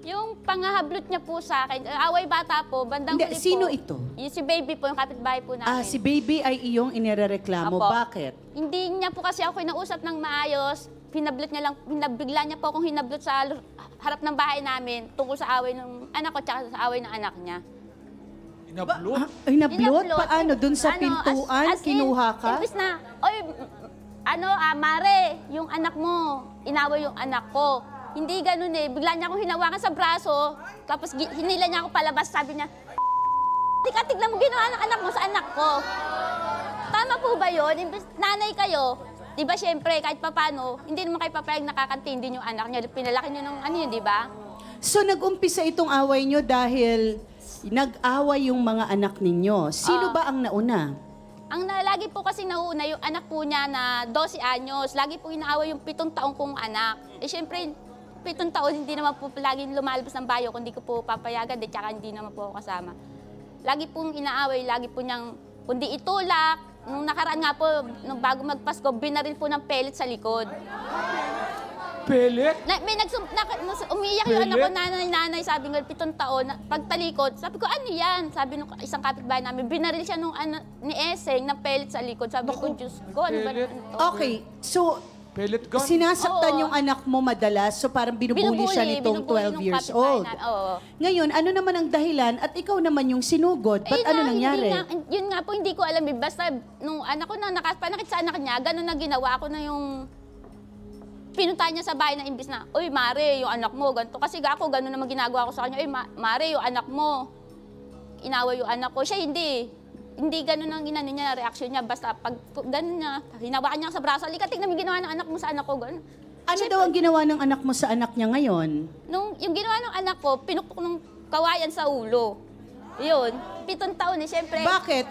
Yung pangahablot niya po sa akin, away bata po, bandang Hindi, huli sino po. ito? Yung si Baby po, yung kapitbahay po namin. Si Baby ay iyong inirereklamo. Apo. Bakit? Hindi niya po kasi ako kinausap ng maayos. Bigla niya po akong hinablot sa harap ng bahay namin tungkol sa away ng anak ko tsaka sa away ng anak niya. Inablot? Hinablot? Paano? Doon sa pintuan? as in, Kinuha ka? Imbis na, oy, Mare, yung anak mo, inaway yung anak ko. Hindi ganun eh. Bigla niya akong hinawakan sa braso, tapos hinila niya ako palabas, sabi niya, tignan mo ginawa ng anak mo sa anak ko. Tama po ba yun? Imbis, nanay kayo, di ba syempre, kahit papano, hindi naman kayo papayag nakakantindi yung anak niya. Pinalaki niyo ng ano yun, di ba? So nag-umpisa itong away nyo dahil nag-away yung mga anak ninyo. Sino ba ang nauna? Lagi po kasi nauna yung anak po niya na 12 anyos. Lagi po inaaway yung 7 taong kong anak. Eh syempre, 7 taon, hindi naman po laging lumalabas ng bayo kung hindi ko po papayagan, tsaka hindi naman po ako kasama. Lagi pong inaaway, lagi po niyang, kundi itulak. Nung nakaraan nga po, nung bago magpasko, binaril po ng pellet sa likod. Pellet? Umiiyak yung anak ko, nanay, sabi nga, 7 taon, pagtalikod, sabi ko, ano yan? Sabi nung isang kapitbahay namin, binaril siya nung ni Eseng ng pellet sa likod. Sabi ko, Diyos ko, ano ba pellet? ito? Okay, so Pellet gun? sinasaktan Oo. yung anak mo madalas, so parang binubuli siya nitong 12 years old. Oo. Ngayon, ano naman ang dahilan at ikaw naman yung sinugod? Ba't ano nangyari? Yun nga po, hindi ko alam. Basta nung anak ko na nakapanakit sa anak niya, gano'n na ginawa ko na yung pinuntahan niya sa bahay na imbis na, uy, Mare, yung anak mo, ganito. Kasi ako, gano'n naman ginagawa ko sa kanya, uy, Mare, yung anak mo, inaway yung anak ko. Siya hindi. Hindi gano'n ang inano niya, reaksyon niya. Basta pag gano'n niya, hinawakan niya sa braso, halika, tignan mo ginawa ng anak mo sa anak ko, gano'n. Ano daw ang ginawa ng anak mo sa anak niya ngayon? Yung ginawa ng anak ko, pinukpok ng kawayan sa ulo. Yun, 7 taon eh, siyempre. Bakit?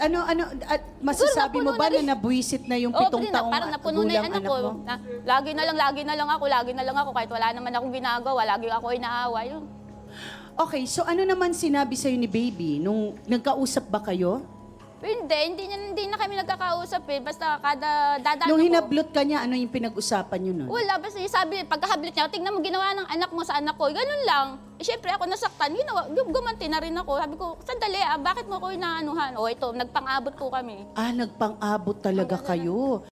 At masasabi mo ba na nabwisit na yung 7 taong parang napuno na yung gulang anak anak ko. mo? Na, lagi na lang ako, kahit wala naman akong ginagawa, lagi ako inaawa. Yun. Okay, so ano naman sinabi sa'yo ni Baby nung nagkausap ba kayo? Hindi na kami nagkakausap eh. Basta kada dadaan Nung ako. hinablot ka niya, ano yung pinag-usapan nyo nun? Wala, basta sabi, pagkahablit niya, tingnan mo ginawa ng anak mo sa anak ko. Ganun lang. Eh, syempre ako nasaktan, gumanti na rin ako. Sabi ko, sandali bakit mo ako inaanuhan? O ito, nagpang-abot po kami. Nagpang-abot talaga kayo.